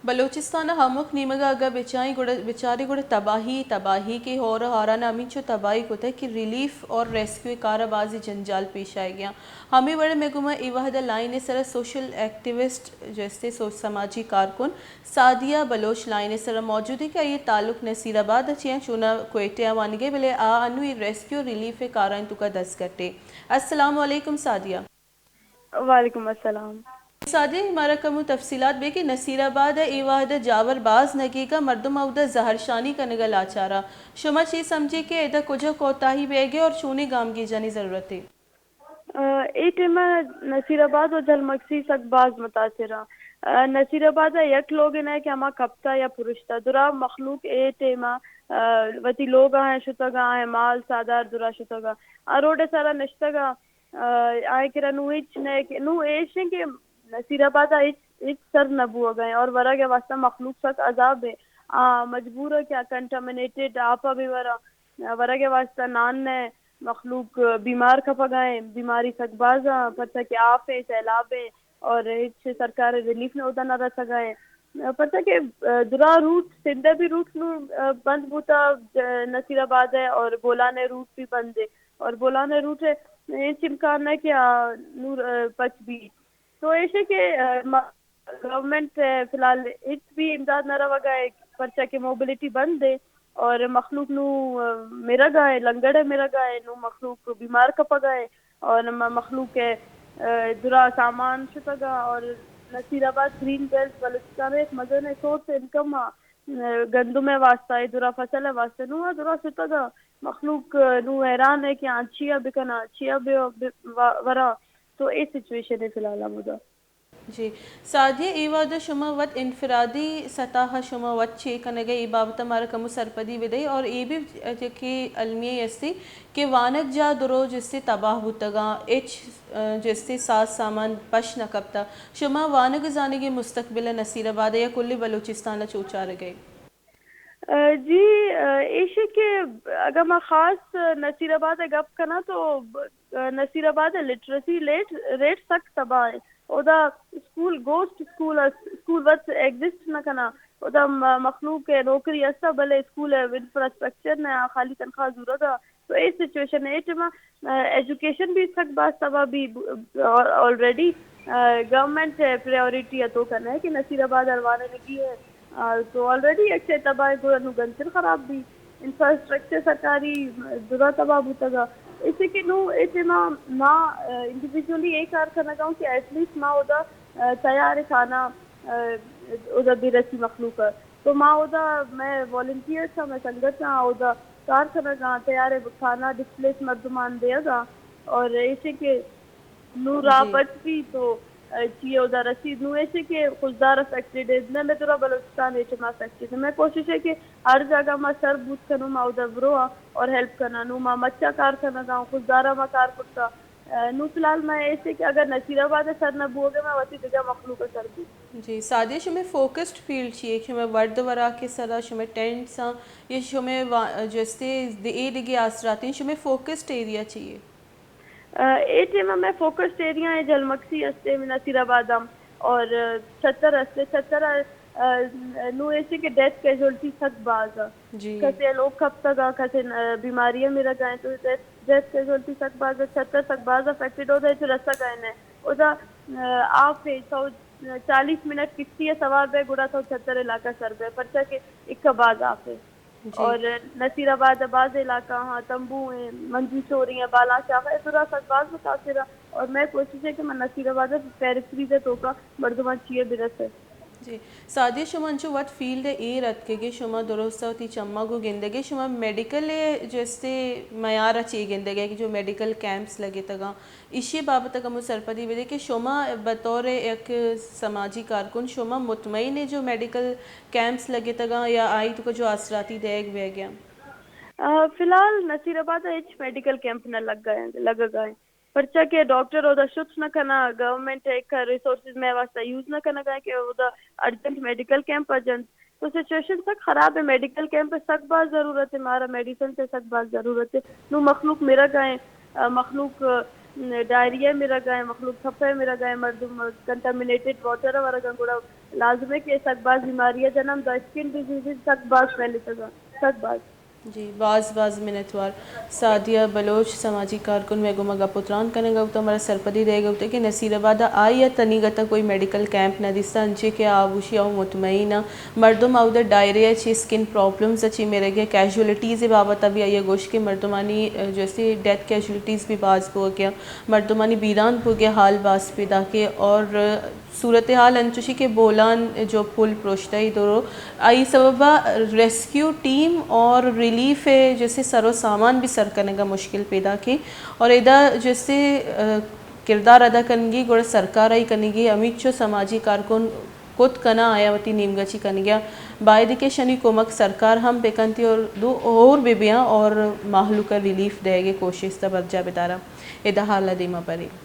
बलोचिस्तान हमक नीमगा अगर बेचारी गुड़ तबाही के हो रहा नामी चो तबाही को कि रिलीफ और रेस्क्यू काराबाजी जंजाल पेश आए गया हमें बड़े मेगुमा इवाहद लाइन सर सोशल एक्टिविस्ट जैसे समाजी कारकुन सादिया बलोच लाइन सर मौजूद है क्या ये ताल्लुक नसीराबाद अच्छे चूना कोयटे वानगे बिले आ अनु रेस्क्यू रिलीफ कारा तुका दस कटे अस्सलाम वालेकुम सादिया। वालेकुम अस्सलाम। सादिया हमारा कमु तफसीलात बे कि नसीराबाद ए वाहद जावर बाज नगीगा मर्दम उदा जहरशानी का नगल आचारा शुमा चीज समझे कि इधर कुछ कोताही बेगे और चूनी गाम की जानी जरूरत है। ए टेमा नसीराबाद और जलमक्सी सकबाज मुतासिरा नसीराबाद यक लोग है कि हमा कप्ता या पुरुषता दुरा मखलूक ए टेमा वती लोग हैं शुतगा है माल सादार दुरा शुतगा रोड सारा नश्तगा आए किरा नु इच ने नु एशे के नसीराबाद इच सर नबू गए और वरा के वास्ता मखलूक सक अजाब है मजबूर है क्या कंटामिनेटेड आपा भी वरा के वास्ता नान ने मखलूक बीमार खपा गए बीमारी सकबाजा पता कि आप है सैलाब है और इच सरकार रिलीफ ने उदा न रह गए पता कि दुरा रूट सिंधा भी रूट नु बंद बूता नसीराबाद है और बोलाने रूट भी बंद है और बोलाने रूट है इस इम्कान है कि नूर पच भी तो ऐसे के गवर्नमेंट फिलहाल इच भी इमदाद न रहा गए पर्चा के मोबिलिटी बंद है और मखलूक नु मेरा गाय लंगड़े मेरा गाय नु मखलूक बीमार कपा गए और मखलूक के दुरा सामान शुतगा और नसीराबाद ग्रीन बेल्ट बलूचिस्तान एक मजे ने सोर्स इनकम गंदुम वास्ता है दुरा फसल है वास्ते नु दुरा शुतगा मखलूक नु हैरान है कि आंचिया बिकना आंचिया वरा तो इस सिचुएशन है फिलहाल मुदा जी सादिया इवाद शुमा वत इनफरादी सतह शुमा वत चे कनगे ई बाबत हमारा कमु सरपदी विदई और ये भी कि अलमिया यस्ती कि वानक जा दुरो जिससे तबाह बुतगा एच जिससे साथ सामान पश न कपता शुमा वानक जाने के मुस्तकबिल नसीराबाद या कुल्ली बलूचिस्तान चूचार गए जी एशे के अगर मैं खास नसीराबाद गप करना तो नसीराबाद लिटरेसी रेट सख्त तबाह है ओदा स्कूल गोस्ट स्कूल वत एग्जिस्ट न करना ओदा मखलूक है नौकरी ऐसा भले स्कूल है इंफ्रास्ट्रक्चर ने खाली तनख्वाह जरूरत है तो इस सिचुएशन है इटमा एजुकेशन भी सख्त बात तबाह भी ऑलरेडी गवर्नमेंट प्रायोरिटी तो करना है कि नसीराबाद अरवाने लगी है तो ऑलरेडी अच्छे तबाह गंतर खराब भी इंफ्रास्ट्रक्चर सरकारी दुरा तबाह बुतगा इसे कि नो इतना माँ इंडिविजुअली एक कार करना चाहूँ कि एटलीस्ट माँ उदा तैयार खाना उदा बिरसी मखलूक तो माँ उदा मैं वॉलंटियर था मैं संगत था उदा कार करना चाहूँ तैयार खाना डिस्प्लेस मर्दमान देगा और ऐसे के नू रापच भी तो चाहिए उधर रसीद नु ऐसे के खुशदार अफेक्टेड है मैं तेरा बलूचिस्तान एचमा अफेक्टेड मैं कोशिश है कि हर जगह मैं सर बूथ करूँ मैं उधर ब्रो और हेल्प करना नू मैं मच्चा कार करना चाहूँ खुशदारा मैं कार कुत्ता नू फिलहाल मैं ऐसे कि अगर नसीराबाद सर न बोगे मैं वसी जगह मखलूक सर भी जी सादिया शुमे फोकस्ड फील्ड चाहिए शुमे वर्द वरा के सरा शुमे टेंट सा ये शुमे जैसे ए दिगे आसराती शुमे फोकस्ड एरिया चाहिए एटीएम में फोकस्ड एरिया है जलमक्सी हस्ते नसीराबादम और छत्तर हस्ते छत्तर नु ऐसे के डेथ कैजुअलिटी तक बाज कैसे लोग कब तक कैसे बीमारियां मेरा गए तो डेथ कैजुअलिटी तक बाज छत्तर तक बाज अफेक्टेड होता है तो रस्सा गए ने उदा आप 140 मिनट किस्ती सवार बे गुड़ा तो छत्तर इलाका सर बे पर्चा के एक बाज आप और नसीराबाद बाज इलाका हाँ तंबू है मंजी चोरी है बाला शाख है पूरा सकबाज मुतासिर और मैं कोशिश है कि मैं नसीराबाद पेरिफेरी से टोका बर्दमान चाहिए बिरस है जी सादिया शुमांचु वट फील्ड ए रत के शुमा दुरुस्त होती चम्मा को गिंदगे शुमा मेडिकल जैसे मयार अच्छी गिंदगे कि जो मेडिकल कैंप्स लगे तगा इसी बाबत का मुझे सरपदी विदे कि शुमा बतौर एक समाजी कारकुन शुमा मुतमईन है जो मेडिकल कैंप्स लगे तगा या आई तो जो आसराती देग वे गया फिलहाल नसीराबाद मेडिकल कैंप न लग गए पर्चा के डॉक्टर उधर शुद्ध न करना गवर्नमेंट एक रिसोर्सेज में वास्ता यूज न करना गए कि उधर अर्जेंट मेडिकल कैंप अर्जेंट तो सिचुएशन तक खराब है मेडिकल कैंप पे सख्त बात जरूरत है हमारा मेडिसिन से सख्त बात जरूरत है नू मखलूक मेरा गए मखलूक ڈائریا میرا گائے مخلوق تھپے میرا گائے مردم کنٹامینیٹڈ واٹر ورگا گوڑا لازم ہے کہ سک باز بیماریاں جنم دا اسکن ڈیزیز سک باز پھیلے تگا سک باز جی بعض منتوار سعدیہ بلوچ سماجی کارکن میں گمگا پتران کرنے گا تو ہمارا سرپدی دے گا کہ نصیر آباد آئی یا تنی گتا کوئی میڈیکل کیمپ نہ دستا انچے کہ آبوشی آو مطمئنہ مردم آو دا ڈائریا چی سکن پرابلمز اچھی میرے گئے کیجولیٹیز بابت ابھی آئیے گوشت کے مردمانی جیسے ڈیتھ کیجولیٹیز بھی باز ہو گیا مردمانی بیران ہو گیا حال باز پیدا کے اور صورتحال انچوشی کے بولان جو پل پروشتائی دورو آئی سببا ریسکیو ٹیم اور ریلیف جیسے سر و سامان بھی سر کرنے کا مشکل پیدا کی اور ادا جیسے کردار ادا کرنگی گوڑا سرکار آئی کرنگی امیت چو سماجی کارکن کت کنا آیا وتی نیمگا چی کنگیا باید کے شنی کومک سرکار ہم بیکنتی اور دو اور بیبیاں اور محلو کا ریلیف دے گے کوشش تبرجہ بدارا ادا حالہ دیما پری